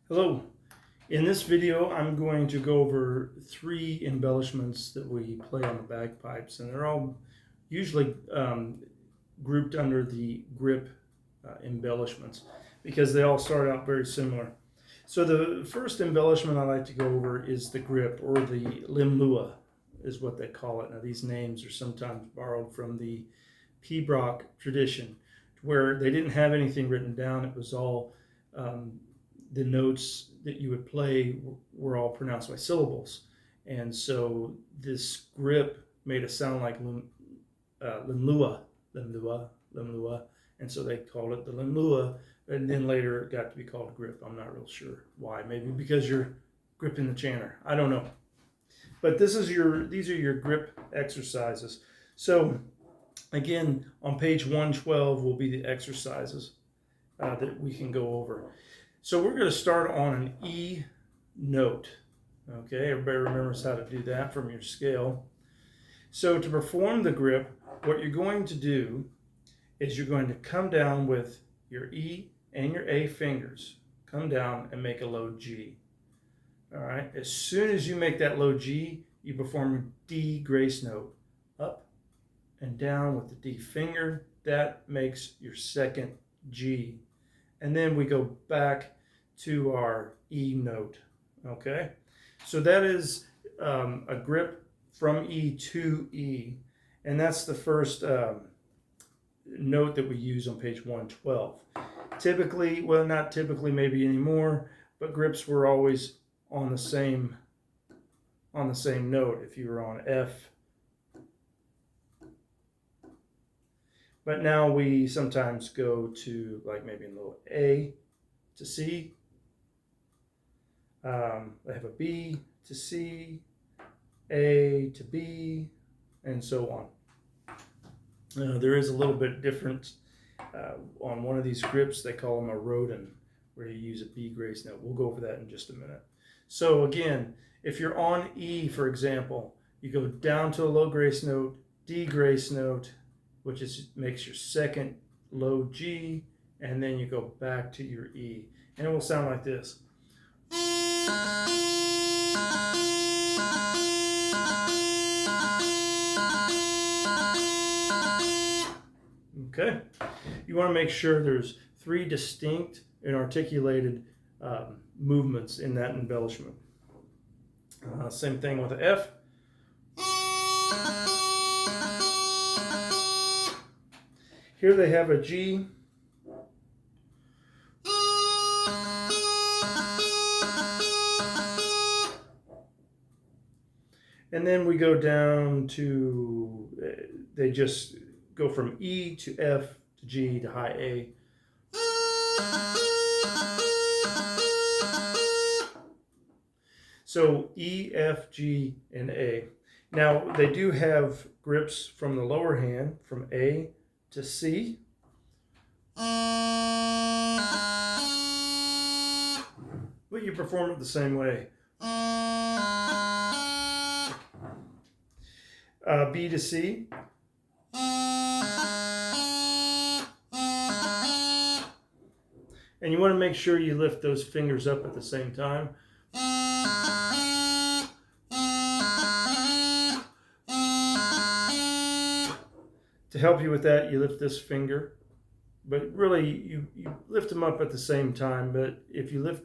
Hello. In this video, I'm going to go over three embellishments that we play on the bagpipes, and they're all usually grouped under the grip embellishments because they all start out very similar. So the first embellishment I like to go over is the grip, or the limlua is what they call it. Now these names are sometimes borrowed from the Pibroch tradition, where they didn't have anything written down. It was all the notes that you would play were all pronounced by syllables. And so this grip made a sound like limlua, limlua, limlua. And so they called it the limlua. And then later it got to be called grip. I'm not real sure why. Maybe because you're gripping the chanter. I don't know. But these are your grip exercises. So again, on page 112 will be the exercises that we can go over. So we're going to start on an E note. Okay, everybody remembers how to do that from your scale. So to perform the grip, what you're going to do is you're going to come down with your E and your A fingers. Come down and make a low G. All right, as soon as you make that low G, you perform a D grace note. Up and down with the D finger. That makes your second G. And then we go back to our E note. Okay, so that is a grip from E to E, and that's the first note that we use on page 112. Typically, well, not typically, maybe anymore, but grips were always on the same note. If you were on F, but now we sometimes go to, like, maybe a little A to C. I have a B to C, A to B, and so on. There is a little bit different on one of these grips. They call them a rodent, where you use a B grace note. We'll go over that in just a minute. So again, if you're on E, for example, you go down to a low grace note, D grace note, which makes your second low G, and then you go back to your E. And it will sound like this. Okay, you want to make sure there's three distinct and articulated movements in that embellishment. Same thing with the F. Here they have a G. And then we go down to, they just go from E to F to G to high A. So E, F, G, and A. Now they do have grips from the lower hand, from A to C. But you perform it the same way. B to C. And you want to make sure you lift those fingers up at the same time. To help you with that, you lift this finger. But really, you lift them up at the same time. But if you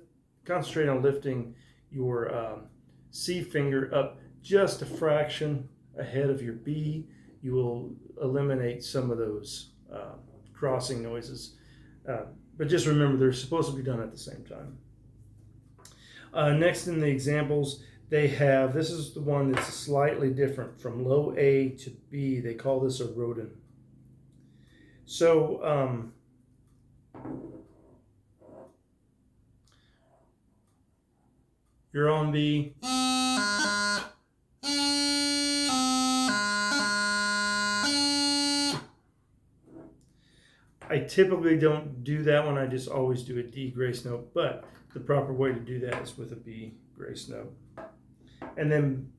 concentrate on lifting your C finger up just a fraction ahead of your B, you will eliminate some of those crossing noises. But just remember, they're supposed to be done at the same time. Next in the examples, they have, this is the one that's slightly different from low A to B. They call this a rodent. So you're on B. I typically don't do that one. I just always do a D grace note, but the proper way to do that is with a B grace note. And then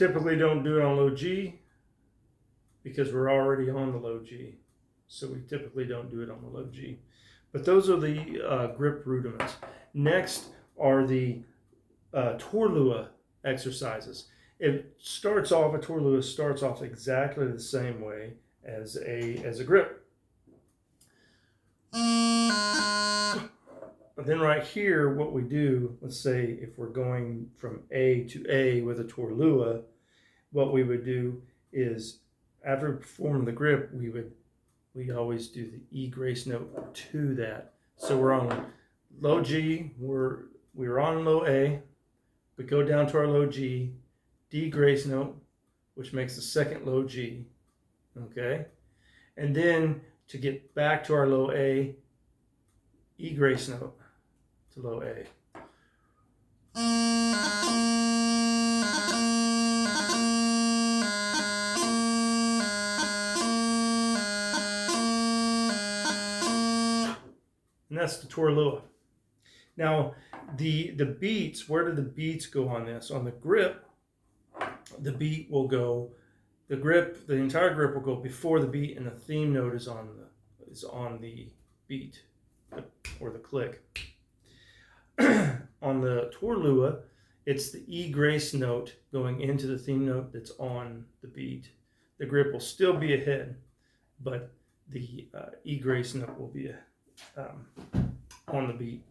typically don't do it on low G because we're already on the low G. So we typically don't do it on the low G. But those are the grip rudiments. Next are the Taorluath exercises. A Taorluath starts off exactly the same way as a grip. But then right here, what we do, let's say if we're going from A to A with a Taorluath, what we would do is after performing the grip, we always do the E grace note to that. So we're on low G, we're on low A, we go down to our low G, D grace note, which makes the second low G, okay? And then to get back to our low A, E grace note to low A. And that's the Taorluath. Now, the beats, where do the beats go on this? On the grip, the beat will go, the entire grip will go before the beat, and the theme note is on the beat or the click. On the Taorluath, it's the E grace note going into the theme note that's on the beat. The grip will still be ahead, but the E grace note will be on the beat.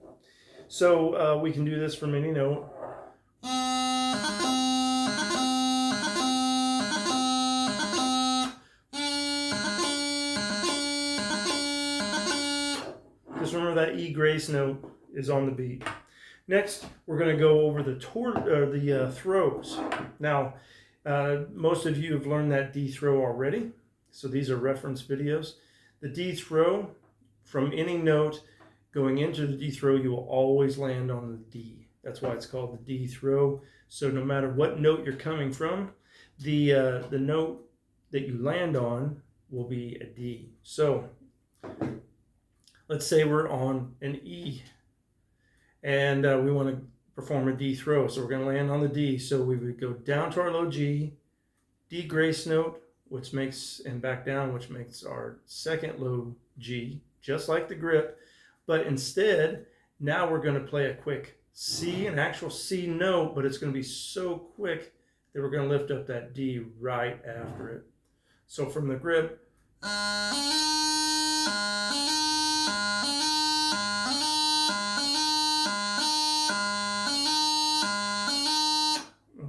So we can do this from any note. Just remember that E grace note is on the beat. Next, we're going to go over the throws. Now, most of you have learned that D throw already, so these are reference videos. The D throw, from any note going into the D throw, you will always land on the D. That's why it's called the D throw. So no matter what note you're coming from, the note that you land on will be a D. So let's say we're on an E, and we want to perform a D throw. So we're going to land on the D. So we would go down to our low G, D grace note, and back down, which makes our second low G, just like the grip. But instead, now we're going to play a quick C, an actual C note, but it's going to be so quick that we're going to lift up that D right after it. So from the grip,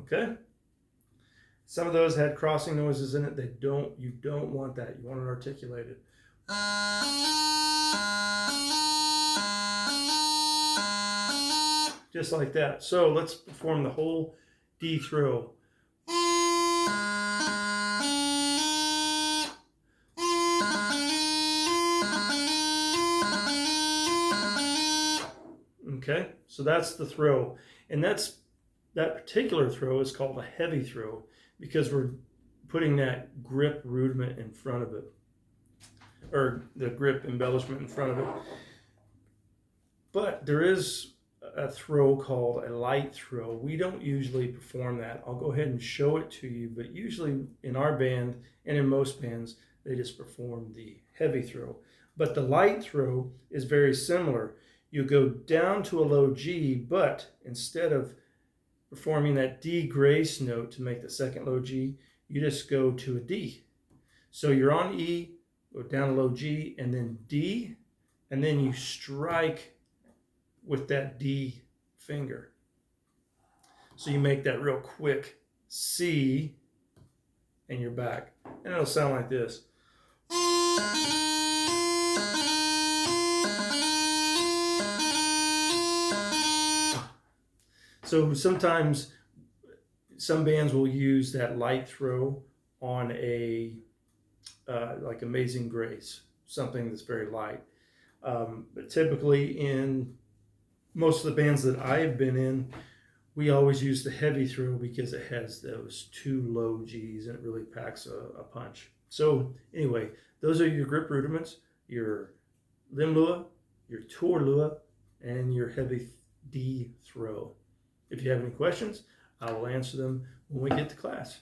okay. Some of those had crossing noises in it. You don't want that. You want it articulated. Just like that. So let's perform the whole D throw. Okay, so that's the throw. And that particular throw is called a heavy throw because we're putting that grip rudiment in front of it, or the grip embellishment in front of it. But there is a throw called a light throw. We don't usually perform that. I'll go ahead and show it to you, but usually in our band and in most bands, they just perform the heavy throw. But the light throw is very similar. You go down to a low G, but instead of performing that D grace note to make the second low G, you just go to a D. So you're on E, go down to low G, and then D, and then you strike with that D finger. So you make that real quick C, and you're back. And it'll sound like this. So sometimes some bands will use that light throw on a like Amazing Grace, something that's very light. But typically in most of the bands that I've been in, we always use the heavy throw because it has those two low G's and it really packs a punch. So anyway, those are your grip rudiments, your limb-lua, your Taorluath, and your heavy D throw. If you have any questions, I will answer them when we get to class.